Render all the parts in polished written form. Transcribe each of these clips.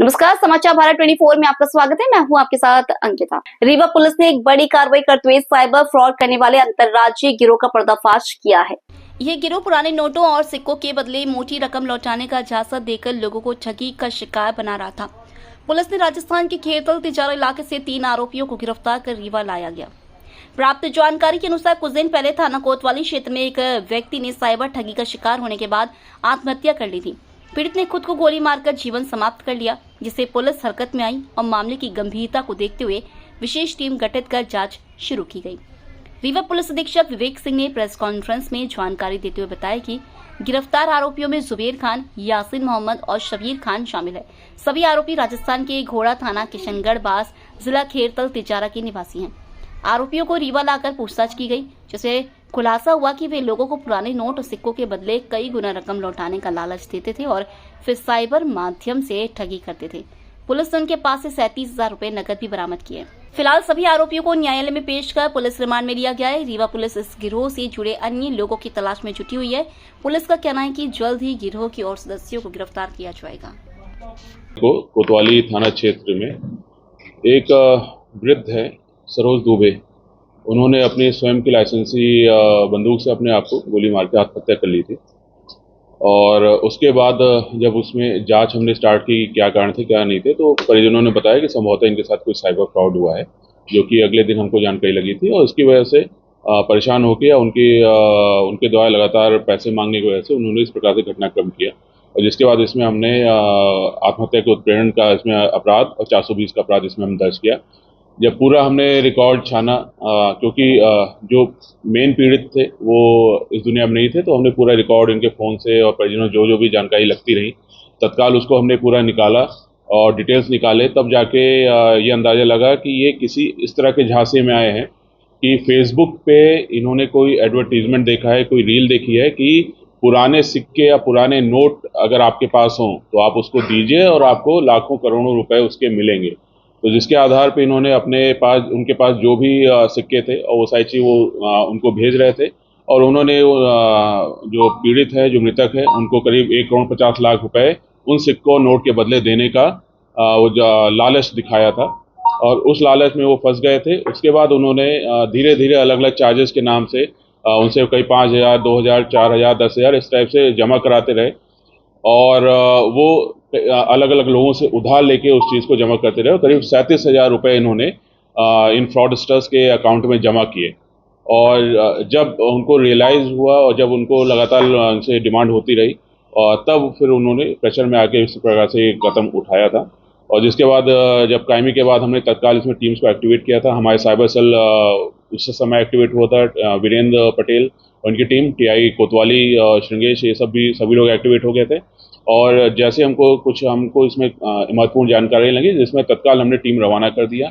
नमस्कार, समाचार भारत 24 में आपका स्वागत है। मैं हूं आपके साथ अंकिता। रीवा पुलिस ने एक बड़ी कार्रवाई करते हुए साइबर फ्रॉड करने वाले अंतर्राज्यीय गिरोह का पर्दाफाश किया है। यह गिरोह पुराने नोटों और सिक्कों के बदले मोटी रकम लौटाने का झांसा देकर लोगों को ठगी का शिकार बना रहा था। पुलिस ने राजस्थान के खेरतल तिजारा इलाके से 3 आरोपियों को गिरफ्तार कर रीवा लाया गया। प्राप्त जानकारी के अनुसार कुछ दिन पहले थाना कोतवाली क्षेत्र में एक व्यक्ति ने साइबर ठगी का शिकार होने के बाद आत्महत्या कर ली थी। पीड़ित ने खुद को गोली मारकर जीवन समाप्त कर लिया, जिससे पुलिस हरकत में आई और मामले की गंभीरता को देखते हुए विशेष टीम गठित कर जांच शुरू की गई। रीवा पुलिस अधीक्षक विवेक सिंह ने प्रेस कॉन्फ्रेंस में जानकारी देते हुए बताया कि गिरफ्तार आरोपियों में जुबेर खान, यासीन मोहम्मद और शबीर खान शामिल है। सभी आरोपी राजस्थान के घोड़ा थाना किशनगढ़ बास जिला खेरतल तिजारा के निवासी हैं। आरोपियों को रीवा लाकर पूछताछ की गई, जिससे खुलासा हुआ कि वे लोगों को पुराने नोट और सिक्कों के बदले कई गुना रकम लौटाने का लालच देते थे और फिर साइबर माध्यम से ठगी करते थे। पुलिस ने उनके पास से 37,000 रुपए नकद भी बरामद किए। फिलहाल सभी आरोपियों को न्यायालय में पेश कर पुलिस रिमांड में लिया गया है। रीवा पुलिस इस गिरोह से जुड़े अन्य लोगों की तलाश में जुटी हुई है। पुलिस का कहना है कि जल्द ही गिरोह की और सदस्यों को गिरफ्तार किया जाएगा। कोतवाली थाना क्षेत्र में एक वृद्ध है सरोज दुबे, उन्होंने अपनी स्वयं की लाइसेंसी बंदूक से अपने आप को गोली मार के आत्महत्या कर ली थी। और उसके बाद जब उसमें जांच हमने स्टार्ट की क्या कारण थे क्या नहीं थे, तो परिजनों ने बताया कि संभवतः इनके साथ कोई साइबर फ्रॉड हुआ है, जो कि अगले दिन हमको जानकारी लगी थी। और उसकी वजह से परेशान होकर उनके द्वारा लगातार पैसे मांगने की वजह से उन्होंने इस प्रकार से घटनाक्रम किया। और जिसके बाद इसमें हमने आत्महत्या के उत्प्रेरण का इसमें अपराध और 420 का अपराध इसमें हम दर्ज किया। जब पूरा हमने रिकॉर्ड छाना, क्योंकि जो मेन पीड़ित थे वो इस दुनिया में नहीं थे, तो हमने पूरा रिकॉर्ड इनके फ़ोन से और परिजनों जो भी जानकारी लगती रही तत्काल उसको हमने पूरा निकाला और डिटेल्स निकाले। तब जाके ये अंदाज़ा लगा कि ये किसी इस तरह के झांसे में आए हैं कि फेसबुक पे इन्होंने कोई एडवर्टीजमेंट देखा है, कोई रील देखी है कि पुराने सिक्के या पुराने नोट अगर आपके पास हों तो आप उसको दीजिए और आपको लाखों करोड़ों रुपए उसके मिलेंगे। तो जिसके आधार पे इन्होंने उनके पास जो भी सिक्के थे और वो सारी चीज़ वो उनको भेज रहे थे। और उन्होंने जो पीड़ित है, जो मृतक है, उनको करीब 1,50,00,000 रुपए उन सिक्कों नोट के बदले देने का वो लालच दिखाया था और उस लालच में वो फंस गए थे। उसके बाद उन्होंने धीरे धीरे अलग अलग चार्जेस के नाम से उनसे कई 5,000, 2,000, 4,000, 10,000 इस टाइप से जमा कराते रहे और वो अलग अलग लोगों से उधार लेके उस चीज़ को जमा करते रहे। करीब 37,000 रुपये इन्होंने इन फ्रॉडस्टर्स के अकाउंट में जमा किए। और जब उनको रियलाइज़ हुआ और जब उनको लगातार उनसे डिमांड होती रही और तब फिर उन्होंने प्रेशर में आके इस प्रकार से कदम उठाया था। और जिसके बाद जब कायमी के बाद हमने तत्काल इसमें टीम्स को एक्टिवेट किया था। हमारे साइबर सेल उस समय एक्टिवेट हुआ था। वीरेंद्र पटेल और उनकी टीम, टीआई कोतवाली, श्रृंगेश, ये सभी लोग एक्टिवेट हो गए थे। और जैसे हमको इसमें महत्वपूर्ण जानकारी लगी, जिसमें तत्काल हमने टीम रवाना कर दिया।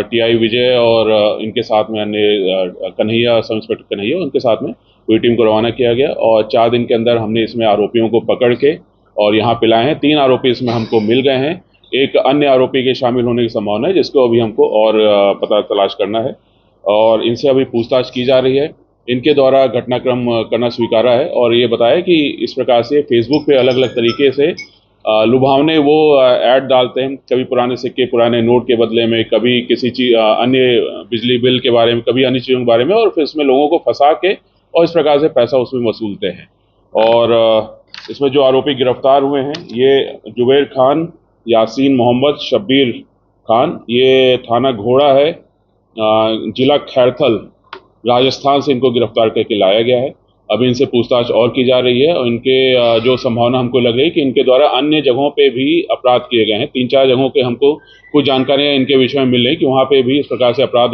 टीआई विजय और इनके साथ में अन्य कन्हैया, सब इंस्पेक्टर कन्हैया, उनके साथ में पूरी टीम को रवाना किया गया। और 4 दिन के अंदर हमने इसमें आरोपियों को पकड़ के और यहाँ पे लाए हैं। 3 आरोपी इसमें हमको मिल गए हैं। एक अन्य आरोपी के शामिल होने की संभावना है, जिसको अभी हमको और पता तलाश करना है और इनसे अभी पूछताछ की जा रही है। इनके द्वारा घटनाक्रम करना स्वीकारा है और ये बताया कि इस प्रकार से फेसबुक पे अलग अलग तरीके से लुभावने वो ऐड डालते हैं, कभी पुराने सिक्के, पुराने नोट के बदले में, कभी किसी चीज़ अन्य बिजली बिल के बारे में, कभी अन्य चीज़ों के बारे में, और फिर इसमें लोगों को फंसा के और इस प्रकार से पैसा उसमें वसूलते हैं। और इसमें जो आरोपी गिरफ्तार हुए हैं ये जुबेर खान, यासीन मोहम्मद, शब्बीर खान, ये थाना घोड़ा है, जिला खैरथल, राजस्थान से इनको गिरफ्तार करके लाया गया है। अभी इनसे पूछताछ और की जा रही है और इनके जो संभावना हमको लग रही है कि इनके द्वारा अन्य जगहों पे भी अपराध किए गए हैं। 3-4 जगहों पे हमको कुछ जानकारियां इनके विषय में मिल रही कि वहाँ पे भी इस प्रकार से अपराध,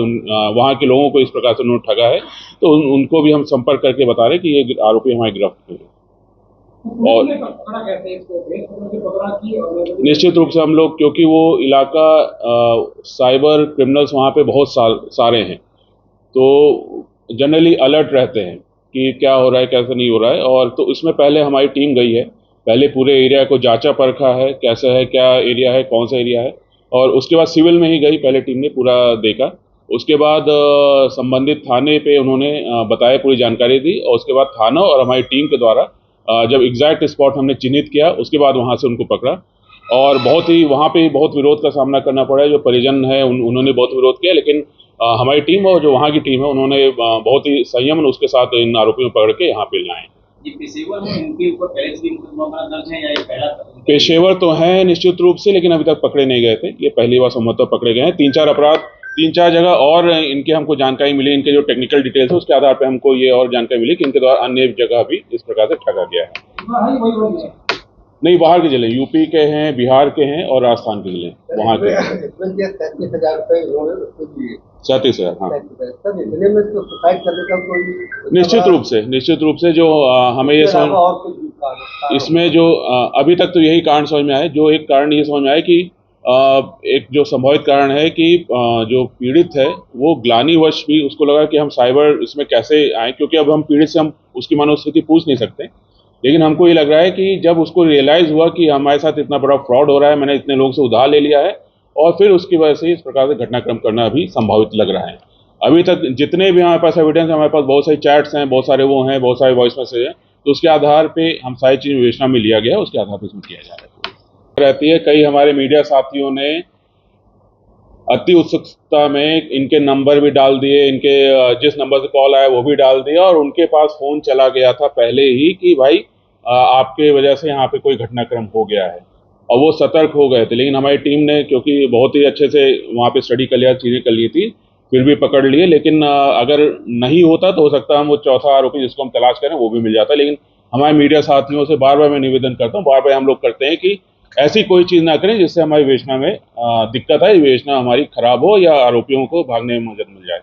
वहाँ के लोगों को इस प्रकार से उन्होंने ठगा है। तो उनको भी हम संपर्क करके बता रहे हैं कि ये आरोपी हमारे गिरफ्त हुए। और निश्चित रूप से हम लोग, क्योंकि वो इलाका साइबर क्रिमिनल्स वहाँ पे बहुत सारे हैं, तो जनरली अलर्ट रहते हैं कि क्या हो रहा है, कैसे नहीं हो रहा है। और तो इसमें पहले हमारी टीम गई है, पहले पूरे एरिया को जांचा परखा है, कैसा है, क्या एरिया है, कौन सा एरिया है। और उसके बाद सिविल में ही गई, पहले टीम ने पूरा देखा। उसके बाद संबंधित थाने पे उन्होंने बताया, पूरी जानकारी दी। और उसके बाद थाना और हमारी टीम के द्वारा जब एग्जैक्ट स्पॉट हमने चिन्हित किया, उसके बाद वहाँ से उनको पकड़ा और बहुत ही वहाँ पे बहुत विरोध का सामना करना पड़ा है। जो परिजन है उन्होंने बहुत विरोध किया, लेकिन हमारी टीम और जो वहाँ की टीम है उन्होंने बहुत ही संयम उसके साथ इन आरोपियों को पकड़ के यहाँ पे लाए। पेशेवर हैं, इनके ऊपर पहले से भी मुकदमा दर्ज है या ये पहला? पेशेवर तो हैं निश्चित रूप से, लेकिन अभी तक पकड़े नहीं गए थे। ये पहली बार संभवतः पकड़े गए हैं। 3-4 अपराध 3-4 जगह और इनके हमको जानकारी मिली, इनके जो टेक्निकल डिटेल्स है उसके आधार पर हमको ये और जानकारी मिली कि इनके द्वारा अन्य जगह भी इस प्रकार से ठगा गया है। नहीं, बाहर के जिले, यूपी के हैं, बिहार के हैं और राजस्थान के जिले वहाँ के। 37,000 रुपए 37,000, हाँ। सर इतने में तो सुसाइड करने का कोई निश्चित रूप से जो हमें ये समझ इसमें जो अभी तक तो यही कारण समझ में आया। जो एक कारण ये समझ में आया कि एक जो संभावित कारण है कि जो पीड़ित है वो ग्लानिवश भी उसको लगा कि हम साइबर इसमें कैसे आए, क्योंकि अब हम पीड़ित से हम उसकी मनोस्थिति पूछ नहीं सकते। लेकिन हमको ये लग रहा है कि जब उसको रियलाइज हुआ कि हमारे साथ इतना बड़ा फ्रॉड हो रहा है, मैंने इतने लोगों से उधार ले लिया है, और फिर उसकी वजह से इस प्रकार से घटनाक्रम करना अभी संभावित लग रहा है। अभी तक जितने भी हमारे पास एविडेंस है, हमारे पास बहुत सारी चैट्स हैं, बहुत सारे वो हैं, बहुत सारे वॉइस मैसेज हैं, तो उसके आधार पे हम सारी चीज़ विवेचना में लिया गया है, उसके आधार पर इसमें किया जा रहा है। रहती है, कई हमारे मीडिया साथियों ने अति उत्सुकता में इनके नंबर भी डाल दिए, इनके जिस नंबर से कॉल आया वो भी डाल दिया, और उनके पास फ़ोन चला गया था पहले ही कि भाई आपके वजह से यहाँ पे कोई घटनाक्रम हो गया है, और वो सतर्क हो गए थे। लेकिन हमारी टीम ने क्योंकि बहुत ही अच्छे से वहाँ पे स्टडी कर लिया, चीज़ें कर ली थी, फिर भी पकड़ लिए। लेकिन अगर नहीं होता तो हो सकता है हम वो चौथा आरोपी जिसको हम तलाश करें वो भी मिल जाता। लेकिन हमारे मीडिया साथियों से बार बार मैं निवेदन करता हूँ, बार बार हम लोग करते हैं कि ऐसी कोई चीज़ ना करें जिससे हमारी विवेचना में दिक्कत आए, विवेचना हमारी खराब हो या आरोपियों को भागने में मदद मिल जाए।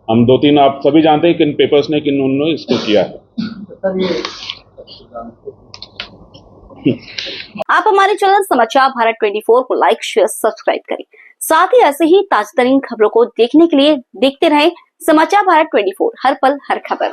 हम 2-3 आप सभी जानते हैं किन पेपर्स ने किन उन्होंने इसको किया है। आप हमारे चैनल समाचार भारत 24 को लाइक, शेयर, सब्सक्राइब करें। साथ ही ऐसे ही ताजा तरीन खबरों को देखने के लिए देखते रहें समाचार भारत 24, हर पल हर खबर।